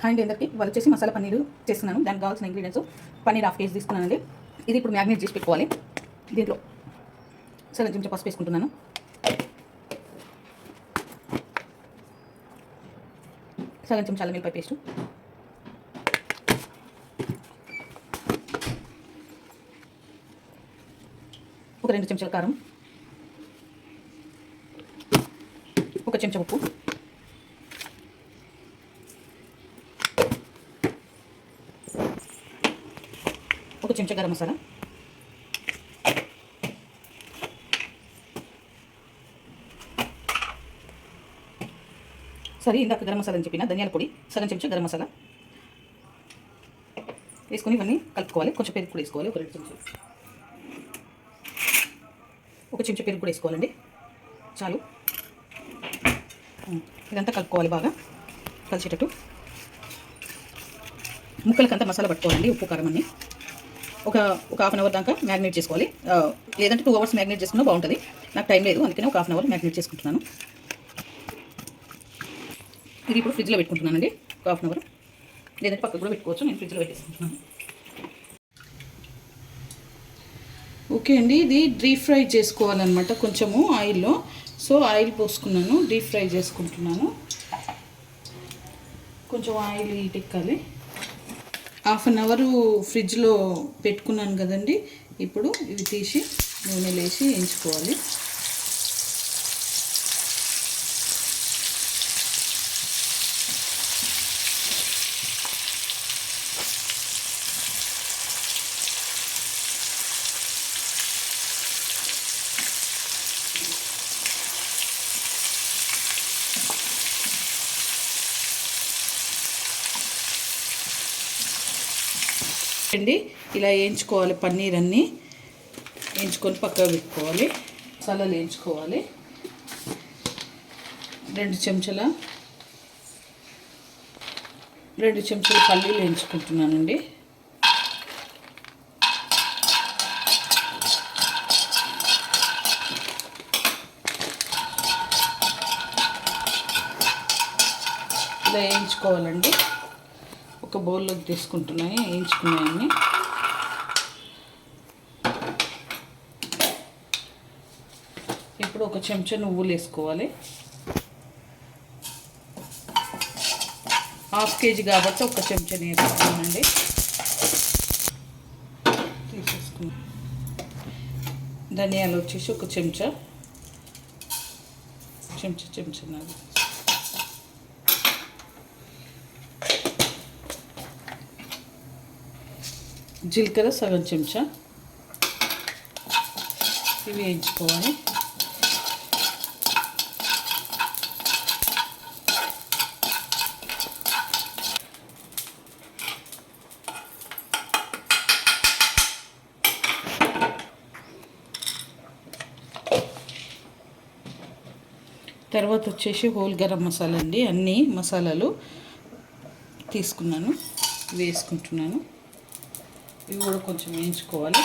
And అందరికి వాళ్ళు వచ్చేసి మసాలా పన్నీరు చేస్తున్నాను. దానికి కావాల్సిన ఇంగ్రీడియంట్స్ పన్నీర్ 1/2 kg తీసుకున్నానండి. ఇది ఇప్పుడు మ్యాగ్నేట్ చేసి పెట్టుకోవాలి. దీంట్లో సగం చెంచా పసుపు వేసుకుంటున్నాను. సగం చెంచా అల్లం వెల్లిపాయ పేస్టు, ఒక 2 చెంచాల కారం, ఒక చెంచా ఉప్పు, ఒక చెంచా గరం మసాలా, సరే ఇందాక గరం మసాలా అని చెప్పిన ధనియాల పొడి సగం చెంచా గరం మసాలా వేసుకొని ఇవన్నీ కలుపుకోవాలి. కొంచెం పెరుగు కూడా వేసుకోవాలి. ఒక 2 చెంచాలు, ఒక చెంచా పెరుగు కూడా వేసుకోవాలండి, చాలు. ఇదంతా కలుపుకోవాలి, బాగా కలిసేటట్టు. ముక్కలకంతా మసాలా పట్టుకోవాలండి, ఉప్పు కారం అన్నీ. ఒక 1/2 అవర్ దాకా మ్యాగ్నేట్ చేసుకోవాలి. లేదంటే 2 hours మ్యాగ్నేట్ చేసుకున్నా బాగుంటుంది. నాకు టైం లేదు, అందుకనే ఒక 1/2 అవర్ మ్యాగ్నేట్ చేసుకుంటున్నాను. ఇది ఇప్పుడు ఫ్రిడ్జ్లో పెట్టుకుంటున్నానండి ఒక 1/2 అవర్. లేదంటే పక్కకు కూడా పెట్టుకోవచ్చు. నేను ఫ్రిడ్జ్లో పెట్టేసుకుంటున్నాను. ఓకే అండి, ఇది డీప్ ఫ్రై చేసుకోవాలన్నమాట కొంచెము ఆయిల్లో. సో ఆయిల్ పోసుకున్నాను, డీప్ ఫ్రై చేసుకుంటున్నాను. కొంచెం ఆయిల్ ఎక్కాలి. 1/2 అవర్ ఫ్రిడ్జ్లో పెట్టుకున్నాను కదండి. ఇప్పుడు ఇవి తీసి నూనె వేసి వేయించుకోవాలి. అండి ఇలా వేయించుకోవాలి. పన్నీర్ అన్నీ వేయించుకొని పక్కకు పెట్టుకోవాలి. మసాలాలు వేయించుకోవాలి. 2 చెంచాల పల్లీలు వేయించుకుంటున్నానండి. ఇలా వేయించుకోవాలండి. ఒక బౌల్లోకి తీసుకుంటున్నాయి వేయించుకున్నాయన్ని. ఇప్పుడు ఒక చెంచా నువ్వులు వేసుకోవాలి. 1/2 kg కాబట్టి ఒక చెంచా వేసుకున్నానండి. తీసేసుకున్నాం. ధనియాలు వచ్చేసి ఒక చెంచా నాది. జీలకర్ర సగం చెంచా. ఇవి వేయించుకోవాలి. తర్వాత వచ్చేసి హోల్ గరం మసాలా అండి. అన్ని మసాలాలు తీసుకున్నాను, వేసుకుంటున్నాను. ఇవి కూడా కొంచెం వేయించుకోవాలి.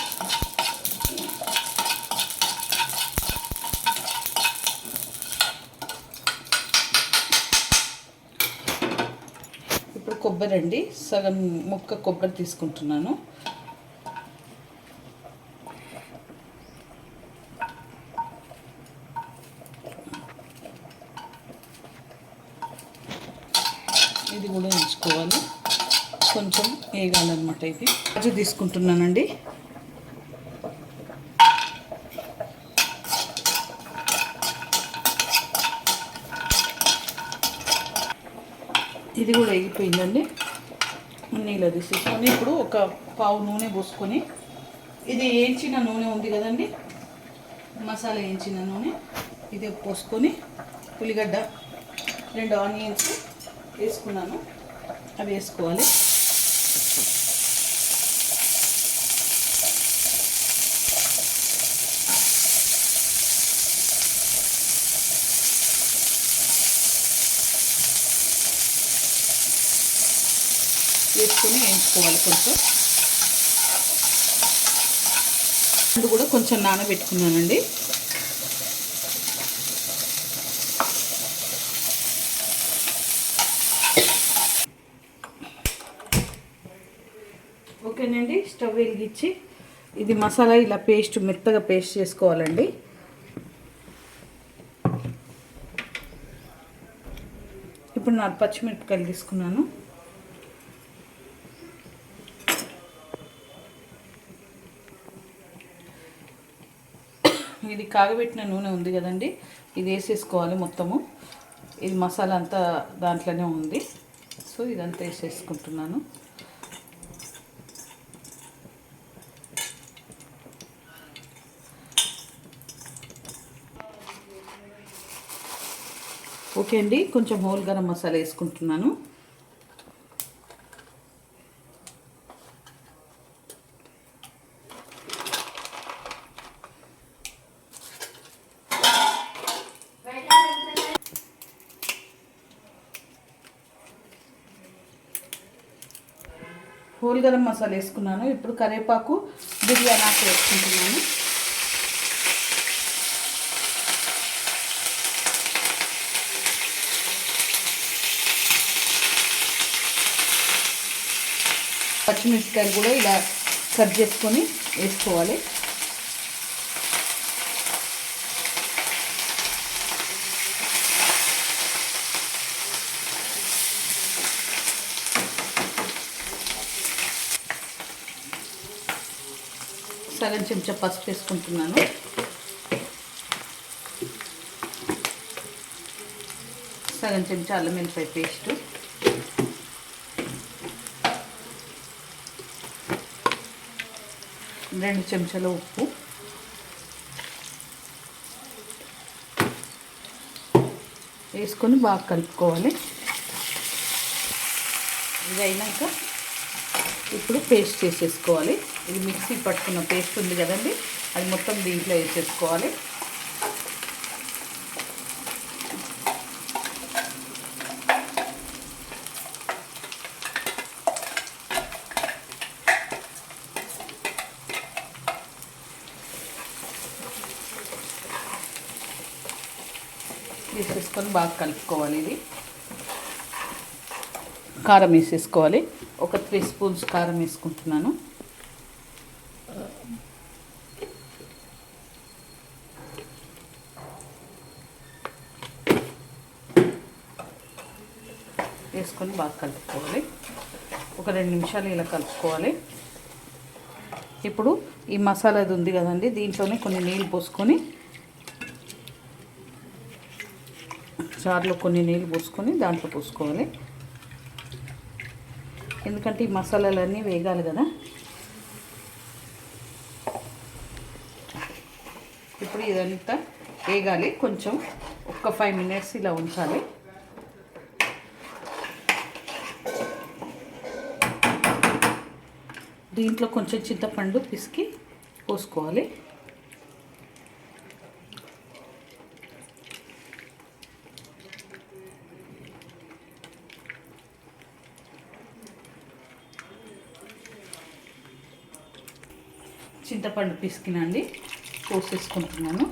ఇప్పుడు కొబ్బరి అండి, సగం ముక్క కొబ్బరి తీసుకుంటున్నాను. ఇది కూడా వేయించుకోవాలి, కొంచెం వేగాలన్నమాట. ఇది కాజు తీసుకుంటున్నానండి. ఇది కూడా వేగిపోయిందండి. నీళ్ళు తీసేసుకొని ఇప్పుడు ఒక పావు నూనె పోసుకొని, ఇది వేయించిన నూనె ఉంది కదండి, మసాలా వేయించిన నూనె, ఇది పోసుకొని ఉల్లిగడ్డ 2 ఆనియన్స్ వేసుకున్నాను, అవి వేసుకోవాలి. వేసుకొని వేయించుకోవాలి. కొంచెం ఇది కూడా కొంచెం నానబెట్టుకున్నానండి. ఓకేనండి, స్టవ్ వెలిగించి ఇది మసాలా ఇలా మెత్తగా పేస్ట్ చేసుకోవాలండి. ఇప్పుడు 4 పచ్చిమిరపకాయలు తీసుకున్నాను. ఇది కాగబెట్టిన నూనె ఉంది కదండి, ఇది వేసేసుకోవాలి మొత్తము. ఇది మసాలా అంతా దాంట్లోనే ఉంది, సో ఇదంతా వేసేసుకుంటున్నాను. ఓకే అండి, కొంచెం హోల్ గరం మసాలా వేసుకుంటున్నాను. హోల్ గరం మసాలా వేసుకున్నాను. ఇప్పుడు కరివేపాకు, బిర్యానీ ఆకు వేసుకుంటున్నాను. పచ్చిమిరపకాయలు కూడా ఇలా కట్ చేసుకొని వేసుకోవాలి. సగం చెంచా పసుపు వేసుకుంటున్నాను. సగం చెంచా అల్లం వెల్లిపాయ పేస్టు, రెండు చెంచాల ఉప్పు, వేసుకొని బాగా కలుపుకోవాలి. ఇది అయినాక ఇప్పుడు పేస్ట్ చేసేసుకోవాలి. ఇది మిక్సీ పట్టుకున్న పేస్ట్ ఉంది కదండి, అది మొత్తం దీంట్లో వేసేసుకోవాలి. వేసేసుకొని బాగా కలుపుకోవాలి. ఇది కారం వేసేసుకోవాలి. ఒక 3 స్పూన్స్ కారం వేసుకుంటున్నాను. వేసుకొని బాగా కలుపుకోవాలి. ఒక 2 నిమిషాలు ఇలా కలుపుకోవాలి. ఇప్పుడు ఈ మసాలా అది ఉంది కదండి, దీంట్లోనే కొన్ని నీళ్ళు పోసుకొని, జార్లో కొన్ని నీళ్ళు పోసుకొని దాంట్లో పోసుకోవాలి. ఎందుకంటే ఈ మసాలాలన్నీ వేగాలి కదా. ఇప్పుడు ఇదంతా వేగాలి. కొంచెం ఒక 5 మినిట్స్ ఇలా ఉంచాలి. దీంట్లో కొంచెం చింతపండు పిసికి పోసుకోవాలి. చింతపండు పిసికినండి పోసేసుకుంటున్నాను.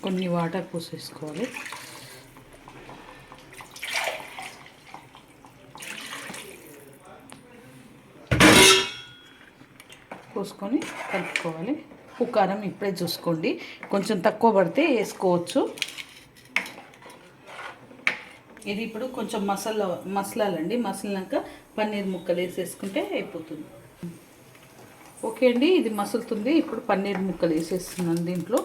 కొన్ని వాటర్ పోసేసుకోవాలి. పోసుకొని కలుపుకోవాలి. ఉప్పు కారం ఇప్పుడే చూసుకోండి, కొంచెం తక్కువ పడితే వేసుకోవచ్చు. ఇది ఇప్పుడు కొంచెం మసలాలండి. మసలినాక పన్నీర్ ముక్కలు వేసేసుకుంటే అయిపోతుంది. ఓకే అండి, ఇది మసులుతుంది. ఇప్పుడు పన్నీర్ ముక్కలు వేసేస్తున్నాను దీంట్లో.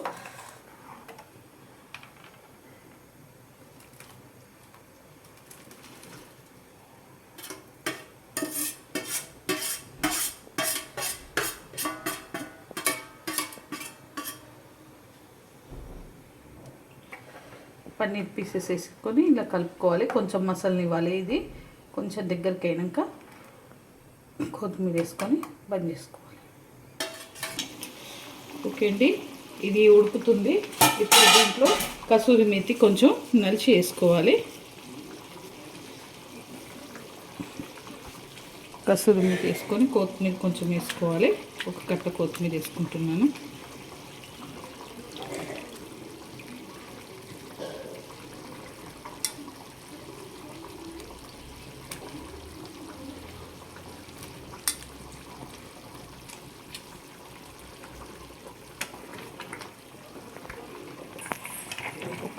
పన్నీర్ పీసెస్ వేసుకొని ఇలా కలుపుకోవాలి. కొంచెం మసాలాని ఇవ్వాలి. ఇది కొంచెం దగ్గరికి అయినాక కొత్తిమీర వేసుకొని బంద్ చేసుకోవాలి. ఓకే అండి, ఇది ఉడుకుతుంది. ఇప్పుడు దీంట్లో కసూరి మేతి కొంచెం నలిచి వేసుకోవాలి. కసూరి మేతి వేసుకొని కొత్తిమీర కొంచెం వేసుకోవాలి. ఒక కట్ట కొత్తిమీర వేసుకుంటున్నాను.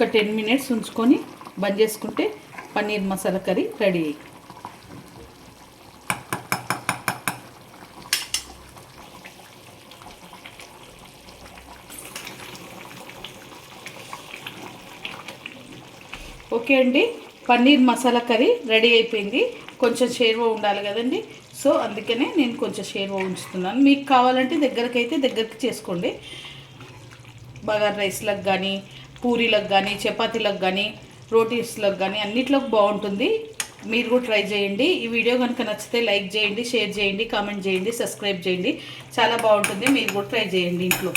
ఒక 10 మినిట్స్ ఉంచుకొని బంద్ చేసుకుంటే paneer masala curry ready. Okay అండి, పన్నీర్ మసాలా కర్రీ రెడీ అయిపోయింది. కొంచెం షేర్వా ఉండాలి కదండి, సో అందుకనే నేను కొంచెం షేర్వా ఉంచుతున్నాను. మీకు కావాలంటే దగ్గరికి చేసుకోండి. బగారా రైస్లకు కానీ, పూరీలకు కానీ, చపాతీలకు కానీ, రోటీస్లకు కానీ అన్నిట్లోకి బాగుంటుంది. మీరు కూడా ట్రై చేయండి. ఈ వీడియో కనుక నచ్చితే లైక్ చేయండి, షేర్ చేయండి, కామెంట్ చేయండి, సబ్స్క్రైబ్ చేయండి. చాలా బాగుంటుంది. మీరు కూడా ట్రై చేయండి ఇంట్లో.